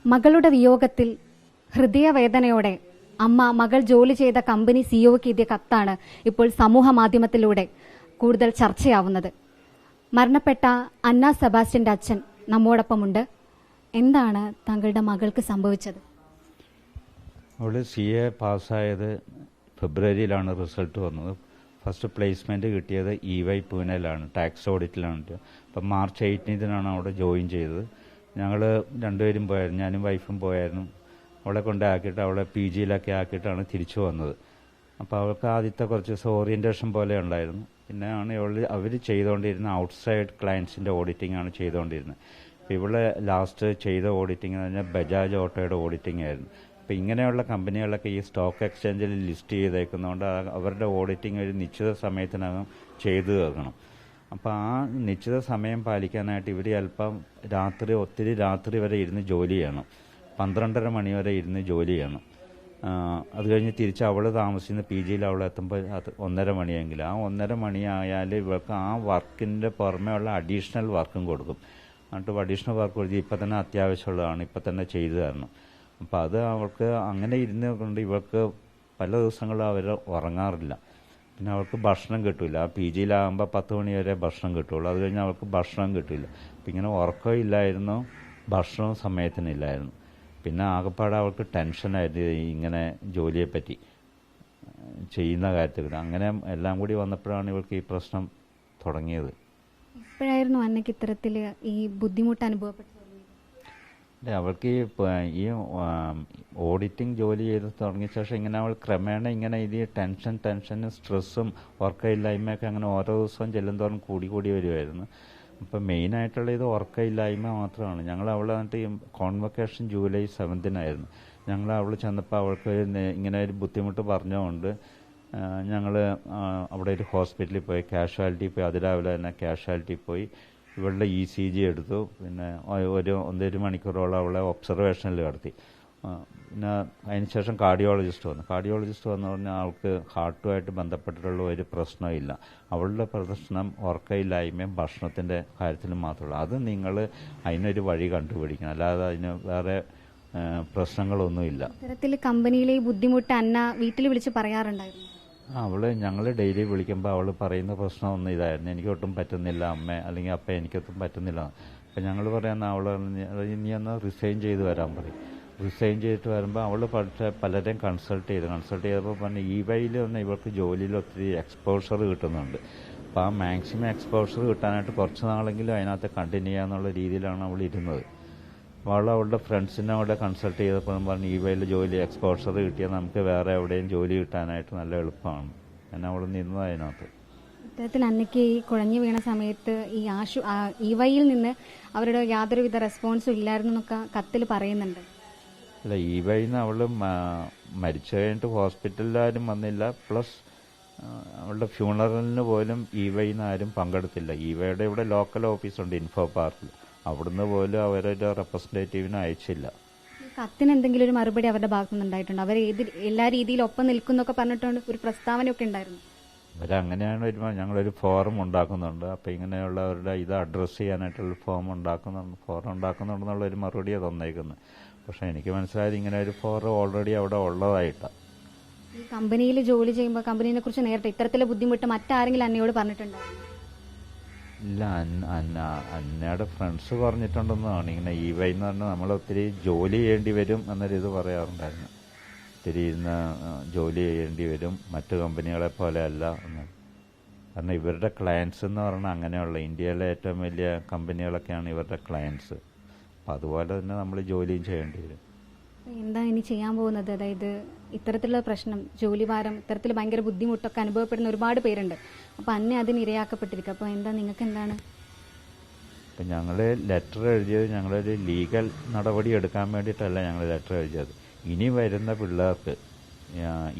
മകളുടെ വിയോഗത്തിൽ ഹൃദയവേദനയോടെ അമ്മ മകൾ ജോലി ചെയ്ത കമ്പനി സിഇഒക്ക് എഴുതിയ കത്താണ് ഇപ്പോൾ സമൂഹ മാധ്യമത്തിലൂടെ കൂടുതൽ ചർച്ചയാവുന്നത്. മരണപ്പെട്ട അന്ന സെബാസ്റ്റ്യന്റെ അച്ഛൻ നമ്മോടൊപ്പമുണ്ട്. എന്താണ് താങ്കളുടെ മകൾക്ക് സംഭവിച്ചത്? അവൾ CA പാസ്സായത് ഫെബ്രുവരിയിലാണ് റിസൾട്ട് വന്നത്. ഫസ്റ്റ് പ്ലേസ്മെൻറ്റ് കിട്ടിയത് EY പൂനെയിലാണ്, ടാക്സ് ഓഡിറ്റിലാണ്. അപ്പം മാർച്ച് 18 അവിടെ ജോയിൻ ചെയ്തത്. ഞങ്ങൾ രണ്ടുപേരും പോയായിരുന്നു, ഞാനും വൈഫും പോയായിരുന്നു. അവളെ കൊണ്ടാക്കിയിട്ട് അവളെ PGയിലൊക്കെ ആക്കിയിട്ടാണ് തിരിച്ചു വന്നത്. അപ്പോൾ അവൾക്ക് ആദ്യത്തെ കുറച്ച് ദിവസം ഓറിയൻറ്റേഷൻ പോലെ ഉണ്ടായിരുന്നു. പിന്നെ ആണ് അവർ ചെയ്തുകൊണ്ടിരുന്ന ഔട്ട്സൈഡ് ക്ലയൻസിൻ്റെ ഓഡിറ്റിംഗ് ആണ് ചെയ്തുകൊണ്ടിരുന്നത്. അപ്പോൾ ഇവളെ ലാസ്റ്റ് ചെയ്ത ഓഡിറ്റിംഗ് എന്ന് പറഞ്ഞാൽ ബജാജ് ഓട്ടോയുടെ ഓഡിറ്റിംഗ് ആയിരുന്നു. അപ്പോൾ ഇങ്ങനെയുള്ള കമ്പനികളൊക്കെ ഈ സ്റ്റോക്ക് എക്സ്ചേഞ്ചിൽ ലിസ്റ്റ് ചെയ്തേക്കുന്നതുകൊണ്ട് അവരുടെ ഓഡിറ്റിംഗ് ഒരു നിശ്ചിത സമയത്തിനകം ചെയ്തു തീർക്കണം. അപ്പോൾ ആ നിശ്ചിത സമയം പാലിക്കാനായിട്ട് ഇവർ ചിലപ്പം ഒത്തിരി രാത്രി വരെ ഇരുന്ന് ജോലി ചെയ്യണം. 12:30 മണി വരെ ഇരുന്ന് ജോലി ചെയ്യണം. അത് കഴിഞ്ഞ് തിരിച്ച് അവൾ താമസിക്കുന്ന PGയിൽ അവൾ എത്തുമ്പോൾ 1:30 മണിയെങ്കിലും ആ 1:30 മണിയായാൽ ഇവർക്ക് ആ വർക്കിൻ്റെ പുറമേ ഉള്ള അഡീഷണൽ വർക്കും കൊടുക്കും. എന്നിട്ട് അഡീഷണൽ വർക്ക് കൊടുത്ത് ഇപ്പം തന്നെ അത്യാവശ്യമുള്ളതാണ്, ഇപ്പം തന്നെ ചെയ്തു തരണം. അപ്പോൾ അത് അവൾക്ക് അങ്ങനെ ഇരുന്ന് കൊണ്ട് ഇവർക്ക് പല ദിവസങ്ങളും അവർ ഉറങ്ങാറില്ല. പിന്നെ അവൾക്ക് ഭക്ഷണം കിട്ടില്ല. ആ PGയിലാകുമ്പോൾ 10 മണി വരെ ഭക്ഷണം കിട്ടുള്ളൂ. അത് കഴിഞ്ഞ് അവൾക്ക് ഭക്ഷണം കിട്ടില്ല. അപ്പം ഇങ്ങനെ ഉറക്കം ഇല്ലായിരുന്നു, ഭക്ഷണവും സമയത്തിനില്ലായിരുന്നു. പിന്നെ ആകെപ്പാടെ അവൾക്ക് ടെൻഷനായിരുന്നു ഇങ്ങനെ ജോലിയെപ്പറ്റി ചെയ്യുന്ന കാര്യത്തിൽ. അങ്ങനെ എല്ലാം കൂടി വന്നപ്പോഴാണ് ഇവൾക്ക് ഈ പ്രശ്നം തുടങ്ങിയത്. എപ്പോഴായിരുന്നു അന്നയ്ക്ക് ഇത്തരത്തിൽ ഈ ബുദ്ധിമുട്ട് അനുഭവപ്പെട്ടത്? അവൾക്ക് ഈ ഓഡിറ്റിംഗ് ജോലി ചെയ്ത് തുടങ്ങിയ ശേഷം ഇങ്ങനെ അവൾ ക്രമേണ ഇങ്ങനെ ഇത് ടെൻഷനും സ്ട്രെസ്സും ഉറക്കമില്ലായ്മയൊക്കെ അങ്ങനെ ഓരോ ദിവസവും ചെല്ലുന്തോറും കൂടി വരുമായിരുന്നു. അപ്പം മെയിനായിട്ടുള്ള ഇത് ഉറക്കമില്ലായ്മ മാത്രമാണ്. ഞങ്ങൾ അവളെ എന്നിട്ട് കോൺവൊക്കേഷൻ ജൂലൈ 7 ഞങ്ങൾ അവൾ ചെന്നപ്പോൾ അവൾക്ക് ഇങ്ങനെ ഒരു ബുദ്ധിമുട്ട് പറഞ്ഞുകൊണ്ട് ഞങ്ങൾ അവിടെ ഒരു ഹോസ്പിറ്റലിൽ പോയി, കാഷ്വാലിറ്റി പോയി. അതിരാവിലെ തന്നെ കാഷ്വാലിറ്റി പോയി ഇവളുടെ ECG എടുത്തു. പിന്നെ ഒരു 1.5 മണിക്കൂറോളം അവളെ ഒബ്സർവേഷനിൽ കിടത്തി. പിന്നെ അതിനുശേഷം കാർഡിയോളജിസ്റ്റ് വന്നു പറഞ്ഞാൽ അവൾക്ക് ഹാർട്ടുമായിട്ട് ബന്ധപ്പെട്ടിട്ടുള്ള ഒരു പ്രശ്നമില്ല. അവളുടെ പ്രശ്നം ഉറക്കമില്ലായ്മയും ഭക്ഷണത്തിൻ്റെ കാര്യത്തിലും മാത്രമുള്ളൂ. അത് നിങ്ങൾ അതിനൊരു വഴി കണ്ടുപിടിക്കണം, അല്ലാതെ അതിന് വേറെ പ്രശ്നങ്ങളൊന്നുമില്ല. ഇത്തരത്തിൽ കമ്പനിയിലെ ഈ ബുദ്ധിമുട്ട് അന്ന വീട്ടിൽ വിളിച്ച് പറയാറുണ്ടായിരുന്നു? ഞങ്ങൾ ഡെയിലി വിളിക്കുമ്പോൾ അവൾ പറയുന്ന പ്രശ്നം ഒന്നും ഇതായിരുന്നു, എനിക്കൊട്ടും പറ്റുന്നില്ല അമ്മ, അല്ലെങ്കിൽ അപ്പ എനിക്കൊട്ടും പറ്റുന്നില്ല. അപ്പം ഞങ്ങൾ പറയുന്ന അവൾ നീ ഒന്ന് റിസൈൻ ചെയ്ത് വരാൻ പറയും. റിസൈൻ ചെയ്തിട്ട് വരുമ്പോൾ അവൾ പക്ഷേ പലരെയും കൺസൾട്ട് ചെയ്തപ്പോൾ പറഞ്ഞ് EYയിൽ തന്നെ ഇവർക്ക് ജോലിയിൽ ഒത്തിരി എക്സ്പോഷർ കിട്ടുന്നുണ്ട്. അപ്പോൾ ആ മാക്സിമം എക്സ്പോഷർ കിട്ടാനായിട്ട് കുറച്ച് നാളെങ്കിലും അതിനകത്ത് കണ്ടിന്യൂ ചെയ്യാന്നുള്ള രീതിയിലാണ് അവൾ ഇരുന്നത്. അപ്പോൾ അവളുടെ ഫ്രണ്ട്സിനെ അവിടെ കൺസൾട്ട് ചെയ്തപ്പോഴും പറഞ്ഞ് EYയിൽ ജോലി എക്സ്പോഷർ കിട്ടിയാൽ നമുക്ക് വേറെ എവിടെയും ജോലി കിട്ടാനായിട്ട് നല്ല എളുപ്പമാണ്. ഞാൻ അവൾ നിന്നത് അതിനകത്ത്. ഇത്തരത്തിൽ അന്നയ്ക്ക് ഈ കുഴഞ്ഞു വീണ സമയത്ത് ഈ EYയിൽ നിന്ന് അവരുടെ യാതൊരുവിധ റെസ്പോൺസും ഇല്ലായിരുന്നു എന്നൊക്കെ കത്തിൽ പറയുന്നുണ്ട്. അല്ല, EYന്ന് അവൾ മരിച്ചു കഴിഞ്ഞിട്ട് ഹോസ്പിറ്റലിലാരും വന്നില്ല. പ്ലസ് അവളുടെ ഫ്യൂണറലിന് പോലും EYന്ന് ആരും പങ്കെടുത്തില്ല. EYയുടെ ഇവിടെ ലോക്കൽ ഓഫീസുണ്ട് ഇൻഫോ പാർക്കിൽ, അവിടുന്ന് പോലും അവരുടെ റെപ്രസെൻറ്റേറ്റീവിനെ അയച്ചില്ല. കത്തിന് എന്തെങ്കിലും ഒരു മറുപടി അവരുടെ ഭാഗത്തു നിന്നുണ്ടായിട്ടുണ്ട്? അവർ എല്ലാ രീതിയിലും ഒപ്പം നിൽക്കുന്നൊക്കെ പറഞ്ഞിട്ടുണ്ട്, ഒരു പ്രസ്താവനയൊക്കെ ഉണ്ടായിരുന്നു. അവരങ്ങനെയാണ് ഞങ്ങളൊരു ഫോറം ഉണ്ടാക്കുന്നുണ്ട്. അപ്പോൾ ഇങ്ങനെയുള്ളവരുടെ ഇത് അഡ്രസ്സ് ചെയ്യാനായിട്ടുള്ള ഫോറം ഉണ്ടാക്കുന്നുണ്ടെന്നുള്ളൊരു മറുപടിയാണ് തന്നേക്കുന്നത്. പക്ഷേ എനിക്ക് മനസ്സിലായത് ഇങ്ങനെ ഒരു ഫോറം ഓൾറെഡി അവിടെ ഉള്ളതായിട്ടാണ്. ഈ കമ്പനിയിൽ ജോലി ചെയ്യുമ്പോൾ കമ്പനീനെ കുറിച്ച് നേരത്തെ ഇത്തരത്തിലെ ബുദ്ധിമുട്ട് മറ്റാരെങ്കിലും അന്നയോട് പറഞ്ഞിട്ടുണ്ടോ? ഇല്ല, അന്നയുടെ ഫ്രണ്ട്സ് പറഞ്ഞിട്ടുണ്ടെന്നാണ്. ഇങ്ങനെ EY എന്ന് പറഞ്ഞാൽ നമ്മൾ ഒത്തിരി ജോലി ചെയ്യേണ്ടി വരും എന്നൊരിത് പറയാറുണ്ടായിരുന്നു. ഒത്തിരി ഇരുന്ന് ജോലി ചെയ്യേണ്ടി വരും, മറ്റു കമ്പനികളെ പോലെ അല്ല എന്ന്. കാരണം ഇവരുടെ ക്ലയൻസ് എന്ന് പറഞ്ഞാൽ അങ്ങനെയുള്ള ഇന്ത്യയിലെ ഏറ്റവും വലിയ കമ്പനികളൊക്കെയാണ് ഇവരുടെ ക്ലയൻസ്. അപ്പം അതുപോലെ തന്നെ നമ്മൾ ജോലിയും ചെയ്യേണ്ടി വരും. എന്താ ഇനി ചെയ്യാൻ പോകുന്നത്? അതായത് ഇത്തരത്തിലുള്ള പ്രശ്നം, ജോലിഭാരം, ഇത്തരത്തിൽ ഭയങ്കര ബുദ്ധിമുട്ടൊക്കെ അനുഭവപ്പെടുന്ന ഒരുപാട് പേരുണ്ട്. അപ്പോൾ അന്നെ അതിന് ഇരയാക്കപ്പെട്ടിരിക്കുക. അപ്പോൾ നിങ്ങൾക്ക് എന്താണ്? അപ്പം ഞങ്ങൾ ലെറ്റർ എഴുതിയത് ഞങ്ങളൊരു ലീഗൽ നടപടി എടുക്കാൻ വേണ്ടിയിട്ടല്ല ഞങ്ങൾ ലെറ്റർ എഴുതിയത്. ഇനി വരുന്ന പിള്ളേർക്ക്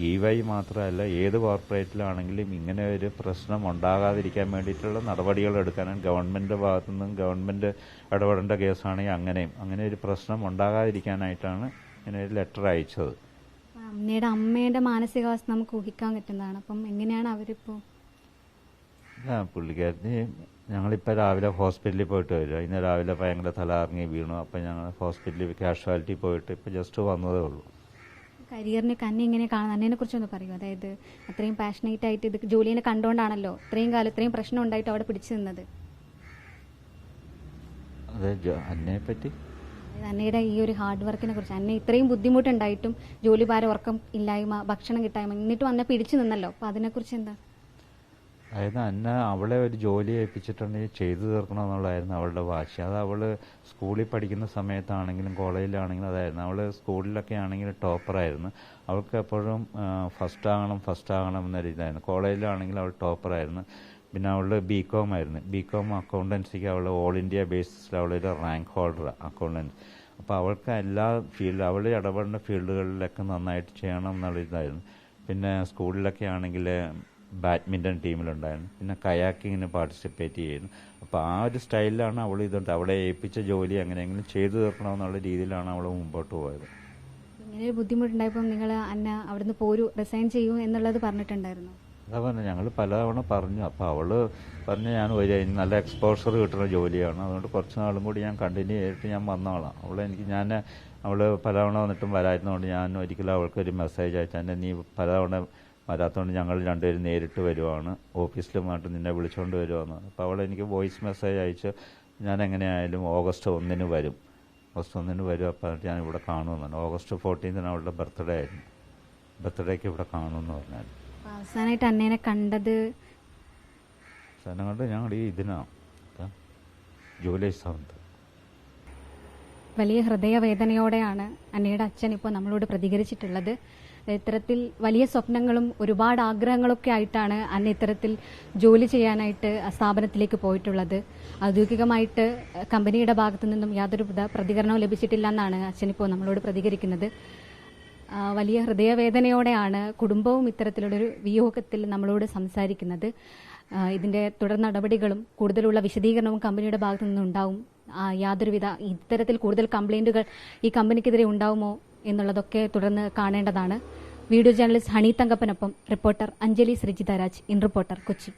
EY മാത്രമല്ല ഏത് കോർപ്പറേറ്റിലാണെങ്കിലും ഇങ്ങനെ ഒരു പ്രശ്നം ഉണ്ടാകാതിരിക്കാൻ വേണ്ടിയിട്ടുള്ള നടപടികൾ എടുക്കാനാണ് ഗവൺമെൻറ് ഭാഗത്തു നിന്നും ഗവൺമെൻറ് ഇടപെടേണ്ട കേസാണെങ്കിൽ അങ്ങനെ ഒരു പ്രശ്നം ഉണ്ടാകാതിരിക്കാനായിട്ടാണ് ഇങ്ങനെ ഒരു ലെറ്റർ അയച്ചത്. അമ്മയുടെ മാനസികാവസ്ഥ നമുക്ക് ഊഹിക്കാൻ പറ്റുന്നതാണ്. അപ്പം എങ്ങനെയാണ് അവരിപ്പോൾ? പുള്ളിക്കാരന് ഞങ്ങളിപ്പോൾ രാവിലെ ഹോസ്പിറ്റലിൽ പോയിട്ട് വരും. ഇന്ന് രാവിലെ ഭയങ്കര തലകറങ്ങി വീണു. അപ്പം ഞങ്ങൾ ഹോസ്പിറ്റലിൽ കാഷ്വാലിറ്റി പോയിട്ട് ഇപ്പോൾ ജസ്റ്റ് വന്നതേ ഉള്ളൂ. കരിയറിനെ അന്നെ എങ്ങനെ കാണുന്നത്, അന്നേനെ കുറിച്ചൊന്ന് പറയൂ. അതായത് അത്രയും പാഷനേറ്റ് ആയിട്ട് ഇത് ജോലിനെ കണ്ടുകൊണ്ടാണല്ലോ ഇത്രയും കാലം ഇത്രയും പ്രശ്നം ഉണ്ടായിട്ട് അവിടെ പിടിച്ചു നിന്നത്. അതെ, അന്നയെ പറ്റി അന്നയുടെ ഈ ഒരു ഹാർഡ് വർക്കിനെ കുറിച്ച്, അന്നെ ഇത്രയും ബുദ്ധിമുട്ടുണ്ടായിട്ടും ജോലി ഭാരം, ഉറക്കം ഇല്ലായ്മ, ഭക്ഷണം കിട്ടായ്മ, എന്നിട്ടും അന്നെ പിടിച്ചു നിന്നല്ലോ. അപ്പം അതിനെക്കുറിച്ച് എന്താ? അതായത് അന്നെ അവളെ ഒരു ജോലി ഏൽപ്പിച്ചിട്ടുണ്ടെങ്കിൽ ചെയ്തു തീർക്കണമെന്നുള്ളതായിരുന്നു അവളുടെ വാശി. അത് അവൾ സ്കൂളിൽ പഠിക്കുന്ന സമയത്താണെങ്കിലും കോളേജിലാണെങ്കിലും അതായിരുന്നു. അവൾ സ്കൂളിലൊക്കെ ആണെങ്കിലും ടോപ്പറായിരുന്നു. അവൾക്ക് എപ്പോഴും ഫസ്റ്റ് ആകണം എന്നൊരു ഇതായിരുന്നു. കോളേജിലാണെങ്കിലും അവൾ ടോപ്പറായിരുന്നു. പിന്നെ അവൾ ബികോം ആയിരുന്നു. ബികോം അക്കൗണ്ടൻസിക്ക് അവൾ ഓൾ ഇന്ത്യ ബേസിസിൽ അവളൊരു റാങ്ക് ഹോൾഡർ അക്കൗണ്ടൻസി. അപ്പോൾ അവൾക്ക് എല്ലാ അവൾ ഇടപെടേണ്ട ഫീൽഡുകളിലൊക്കെ നന്നായിട്ട് ചെയ്യണം എന്നുള്ള ഇതായിരുന്നു. പിന്നെ സ്കൂളിലൊക്കെ ആണെങ്കിൽ ബാഡ്മിൻ്റൺ ടീമിലുണ്ടായിരുന്നു. പിന്നെ കയാക്കിങ്ങിന് പാർട്ടിസിപ്പേറ്റ് ചെയ്യുന്നു. അപ്പോൾ ആ ഒരു സ്റ്റൈലിലാണ് അവൾ ഇതുണ്ട്. അവളെ ഏൽപ്പിച്ച ജോലി എങ്ങനെയെങ്കിലും ചെയ്തു തീർക്കണമെന്നുള്ള രീതിയിലാണ് അവൾ മുമ്പോട്ട് പോയത്. ഇങ്ങനെ ഒരു ബുദ്ധിമുട്ടുണ്ടായപ്പോൾ നിങ്ങൾ അന്ന അവിടുന്ന് പോരൂ, റിസൈൻ ചെയ്യൂ എന്നുള്ളത് പറഞ്ഞിട്ടുണ്ടായിരുന്നു? അതാ പറഞ്ഞു, ഞങ്ങൾ പലതവണ പറഞ്ഞു. അപ്പോൾ അവൾ പറഞ്ഞു ഞാൻ നല്ല എക്സ്പോഷർ കിട്ടുന്ന ജോലിയാണ്, അതുകൊണ്ട് കുറച്ച് നാളും കൂടി ഞാൻ കണ്ടിന്യൂ ചെയ്തിട്ട് ഞാൻ വന്നോളാം. അവൾ പലതവണ വന്നിട്ടും വരായിരുന്നതുകൊണ്ട് ഞാൻ ഒരിക്കലും അവൾക്കൊരു മെസ്സേജ് അയച്ചാൽ നീ പലതവണ വരാത്തതുകൊണ്ട് ഞങ്ങൾ രണ്ടുപേരും നേരിട്ട് വരുവാണ്, ഓഫീസിലുമായിട്ട് നിന്നെ വിളിച്ചുകൊണ്ട് വരുവാന്ന്. അപ്പോൾ അവൾ എനിക്ക് വോയിസ് മെസ്സേജ് അയച്ച് ഞാൻ എങ്ങനെയായാലും ഓഗസ്റ്റ് 1 വരും. അപ്പോൾ ഞാൻ ഇവിടെ കാണുമെന്നാണ്. ഓഗസ്റ്റ് 14 അവളുടെ ബർത്ത്ഡേ ആയിരുന്നു. ബർത്ത്ഡേക്ക് ഇവിടെ കാണുമെന്ന് പറഞ്ഞാൽ. അവസാനമായിട്ട് അന്നേനെ കണ്ടത് ഞങ്ങൾ ഈ ഇതിനാണ് ജൂലൈ 7. വലിയ ഹൃദയവേദനയോടെയാണ് അന്നയുടെ അച്ഛൻ ഇപ്പോൾ നമ്മളോട് പ്രതികരിച്ചിട്ടുള്ളത്. ഇത്തരത്തിൽ വലിയ സ്വപ്നങ്ങളും ഒരുപാട് ആഗ്രഹങ്ങളൊക്കെ ആയിട്ടാണ് അന്ന ഇത്തരത്തിൽ ജോലി ചെയ്യാനായിട്ട് സ്ഥാപനത്തിലേക്ക് പോയിട്ടുള്ളത്. ഔദ്യോഗികമായിട്ട് കമ്പനിയുടെ ഭാഗത്തു നിന്നും യാതൊരു പ്രതികരണവും ലഭിച്ചിട്ടില്ല എന്നാണ് അച്ഛനിപ്പോൾ നമ്മളോട് പ്രതികരിക്കുന്നത്. വലിയ ഹൃദയവേദനയോടെയാണ് കുടുംബവും ഇത്തരത്തിലുള്ളൊരു വിയോഗത്തിൽ നമ്മളോട് സംസാരിക്കുന്നത്. ഇതിന്റെ തുടർ നടപടികളും കൂടുതലുള്ള വിശദീകരണവും കമ്പനിയുടെ ഭാഗത്തു നിന്നുണ്ടാവും. യാതൊരുവിധ ഇത്തരത്തിൽ കൂടുതൽ കംപ്ലൈന്റുകൾ ഈ കമ്പനിക്കെതിരെ ഉണ്ടാവുമോ എന്നുള്ളതൊക്കെ തുടർന്ന് കാണേണ്ടതാണ്. വീഡിയോ ജേർണലിസ്റ്റ് ഹണി തങ്കപ്പനൊപ്പം reporter Anjali Sreejitha Raj, in reporter, Kochi.